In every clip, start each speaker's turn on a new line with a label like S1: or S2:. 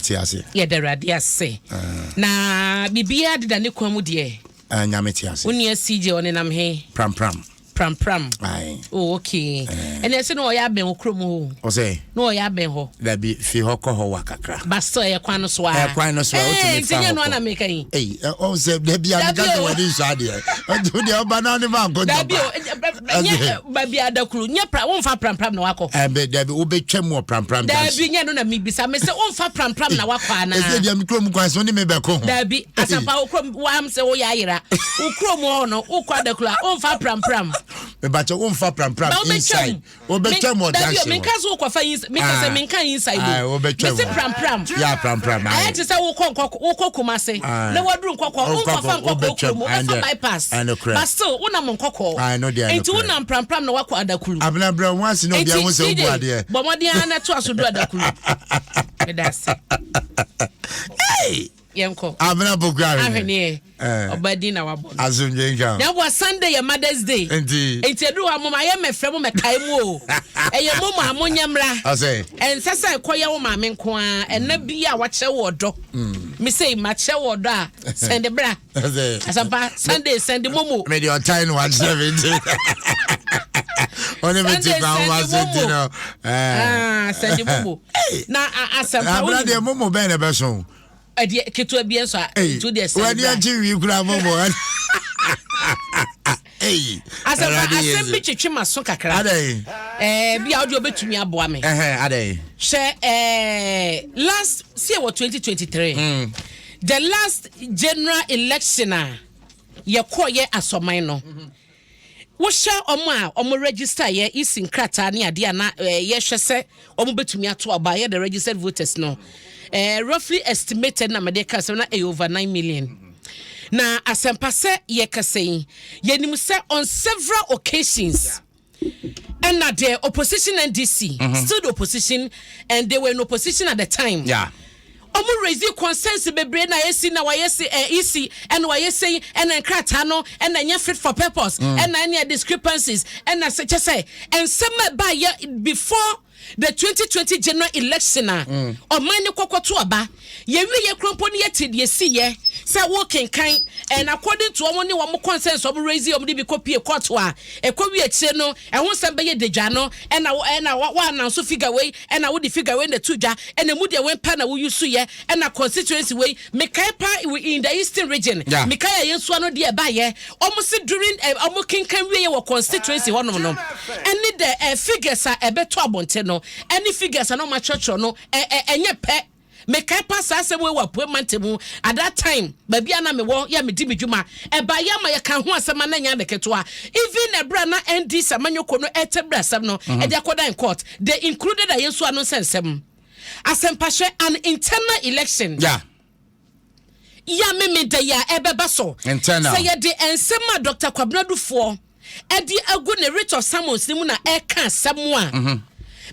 S1: Tiase.
S2: Ye de radia se. Na bibia de dane kwamu de.
S1: Nyame tiase.
S2: Woni CJ one nam he.
S1: Pram.
S2: Aye. Oh, okay. And I say no ya ben okrom ho.
S1: O say
S2: no ya ben ho.
S1: Da bi fi ho ko ho wakakra.
S2: Basto e kwan no so a.
S1: E kwan no so a o timi fa.
S2: Tinye no na make yi.
S1: O say da bi am ga de wadi so ade. O de oba na ne ba ko.
S2: Da bi nye ba bi adakuru nye pra won fa pram na wako.
S1: Da bi wo be twam pram.
S2: Da bi nye no na mi bisa me say won fa pram na wako ana.
S1: E say bi am krom kwan so ni me be ko.
S2: Da bi asampa okrom wa am say wo ya yira. Okrom ho no ukwa adakuru won fa pram.
S1: Me bacha won fa pram inside. O be twam o dash.
S2: Me ka so kwa fa inside. Me ka say me kan inside.
S1: O be twam.
S2: Me say pram.
S1: Yeah, pram.
S2: I just say wo kokoma say. Na wadru nkokko, wo fa nkokko okrom, wo fa bypass. But still, una mon nkokko.
S1: I know there.
S2: Enti una pram na wako adakuru.
S1: Abna bra once no bia wo say wo ade.
S2: Bo modi ana to aso do adakuru. That's hey. Yenko.
S1: Abna bogare.
S2: Ahwene. Obadi na wabo.
S1: Azunjenga.
S2: Na was Sunday your Mother's Day. Enti edu amoma ye mefrem me kai mu o. Eye moma amonyamra.
S1: I say.
S2: En sasa ekoye wo ma me nko a ena bia wa che wo do. Me say ma che wo do a send bra. Asamba Sunday send momo.
S1: Me the time was 70. Only me ti ba was it no.
S2: Send momo. Na asamba
S1: abra de momo be na be so.
S2: Adi keto bia so to the send.
S1: When you achieve kura momo. Hey,
S2: asem bi twetwe maso kakra.
S1: Adai.
S2: Bia audio betumi aboa me.
S1: Adai.
S2: She last see what 2023. The last general election ye koye asoman no. Wo sha omo register ye isin krata na ade na ye hwese omo betumi ato aba ye the registered voters no. Roughly estimated na medeka se na over 9 million. Na asempase ye kasei ye nim se on several occasions and na the opposition NDC still the opposition and they were in opposition at the time.
S1: Yeah.
S2: Omo raise consensus bebre na yesi na wayesi isi and wayesi and enkrata no and anya fit for purpose and any discrepancies and na say and some by before the 2020 general election o man ne kokoto aba ye wi ye krompo ne yeti de si ye say working kind and according to omo ne wo consensus omo raise omo de bi copy court a ekowi akire no e ho sem be ye dejwa no and na wa na so figure way and na wo the figure way na tuja and mu de wen pa na wo use ye and na constituency way me kai pa in the eastern region me kai yenso no de ba ye omo se during omo kinkan we ye wo constituency hono no and the figures are ebeto abonte no any figures are no ma church no enye pe me kai pass asem we wa mantemu at that time baby ana me wo ya me di medwuma e ba ya ma ye kan ho asem na nya de keto even ebra na ND samanyoko no etebra asem no e de akoda in court they included ayenso anu sensem asem pashe an internal election
S1: ya
S2: me de ya ebeba so
S1: internal
S2: say ye de ensema Dr. Kwabnadufo e di agu ne Richard Samuels ni mu na e ka asem a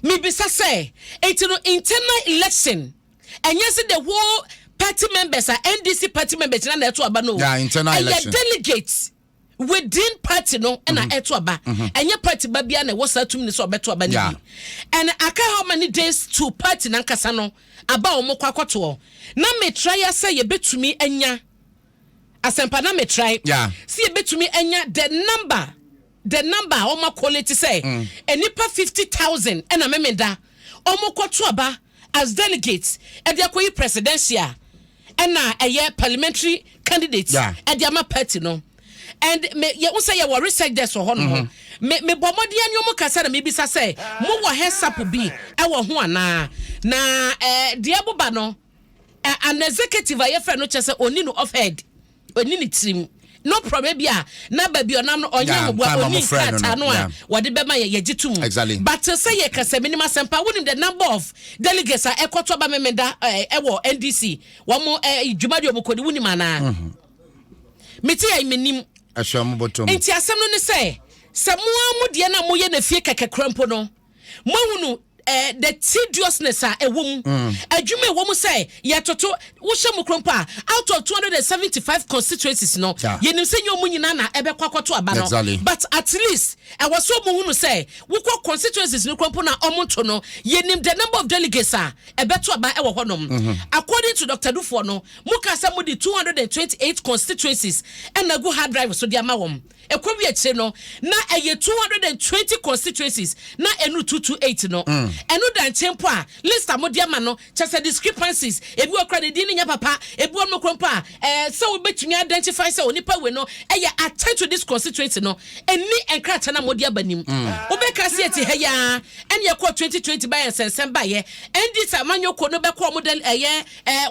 S2: me bisa say etino internal election and yes the whole party members are NDC party members na to aba no
S1: internal election
S2: delegates within party no and to aba and your party ba bia na was atum ni so beto aba ni and aka how many days to party na nkasa no aba omo kwakoto na me try say ye betumi anya asempa na me try see ye betumi anya the number omo quality say enipa 50,000 and a memenda omo kwato aba as delegates and they are presidential and now a year parliamentary candidates and they are party no and me you say you research this or me bomodi an yomo kasa na me bisa say mo wo hesapo bi e wo ho ana na diaboba no an executive aye fe no chese oni no of head oni ni trim no problem bia na ba bi onam no onye mo oni kata no a wode be ma ye gitum but say ye kasa minimum sempa woni the number of delegates are ekoto ba memenda ewo NDC wo mo dwumade omokodi woni mana meti ya menim
S1: ahwam botom
S2: enti asem no ne say se mo amudie na mo ye na fie kekekrampo no mo hunu the tediousness a woman adwuma wo mu say yetoto wo hye mu krompa out of 275 constituencies no yenim se nyomu nyina na ebekwa kwato aba no but at least I was so mu hunu say wo kwa constituencies no krompo na omonto no yenim the number of delegates ebeto aba e wo honom according to Dr. Dufo no muka sa mu di 228 constituencies and na go hard drive so dia ma wom ekwawi ache no na eye 220 constituencies na enu 228 no enu dan tempo a list amodia ma no chese discrepancies ebi okra de din nya papa ebi ono krompa so we betumi identify say onipa we no eye attach to this constituency no eni enkrata na modia banim obeka se eti heya eni ekọ 2020 by sensem ba ye endi samanyoko no beko model eye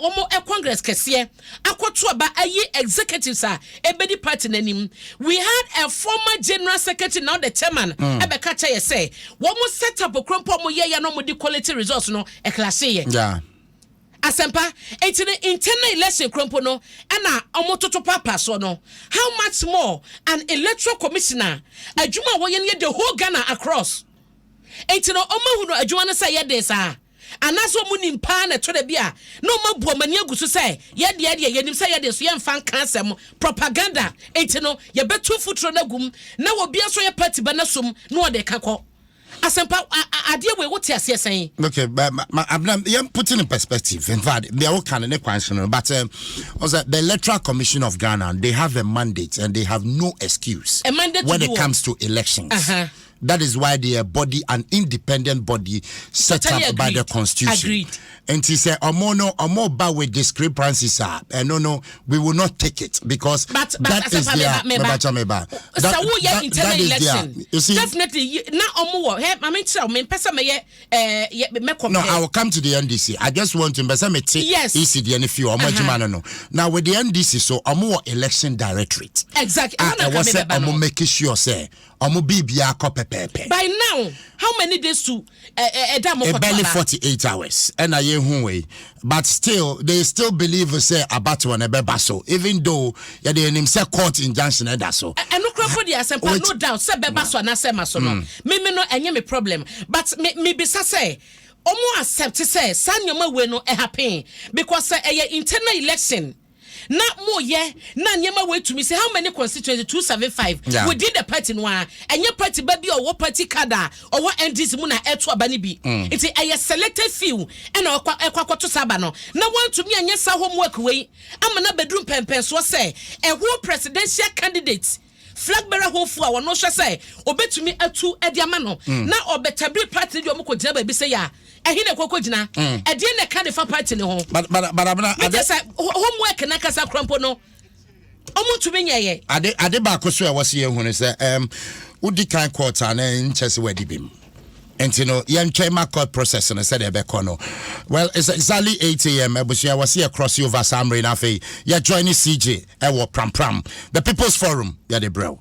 S2: omo congress kese akoto aba ayi executives ebedi party nanim we had a former general secretary now the chairman ebeka cha ye say wo mo set up krompo mo ye ya no mo di quality results no e class ye
S1: yeah
S2: asempa etine internal election krompo no na omototo papa so no how much more an electoral commissioner adwuma wo ye the whole Ghana across etine omahu no adwuma no say ye this anaso mu nimpa na tore bia no mabuo mani agusu say ye de yenim say ye de so ye mfa kansem propaganda etino ye betu futuro na gum na obi aso ye party ba na som no de kakọ asempa ade we wote ase sen
S1: okay but I'm putting in perspective in fact they are all kind of question but also the Electoral Commission of Ghana, they have a mandate and they have no excuse when it comes to elections. That is why they are an independent body set up by the Constitution.
S2: Agreed.
S1: And he said, Omo ba with discrepancies and no, we will not take it because that is their
S2: internal election.
S1: You see,
S2: definitely na omo I mean tell me person me
S1: no, I will come to the NDC. I just want to
S2: yes.
S1: ECD and if you no. Now with the NDC, so omo election directorate.
S2: Exactly.
S1: I was say omo making sure say omo bibia ko pepepe.
S2: By now, how many days to
S1: barely 48 hours. And I way, but still they still believe say about one so even though they name say court injunction and that's so.
S2: And no crop the assembly no doubt say bebaso na say maso no. Me no enye me problem, but me be say omo accept say sanyoma we no e happen because internal election. Na mo ye na nyema we to me say how many constituencies 275 we did the party no and your party baby or party kada or what NDC mu na eto abani bi it a selected few and ekwa to saba no na want to me anya sa homework we amana bedroom pempen so say a whole presidential candidate flag bearer hofu a wono hwe say obetumi atu ediama no na obetabri party di omko gina ba bi say ya ehine kokko gina ede ne ka de fa party ne ho
S1: but
S2: homework na kasa krampo no omutumi nyeye
S1: ade ba koso e wose ye hunu say udi kan quarter na nchese wadi bim entino yen chema court process no said ebe kono well it's exactly 8 a.m. ebusia was here cross over Samre na fe ya join CJ e wo pram the People's Forum ya de bro.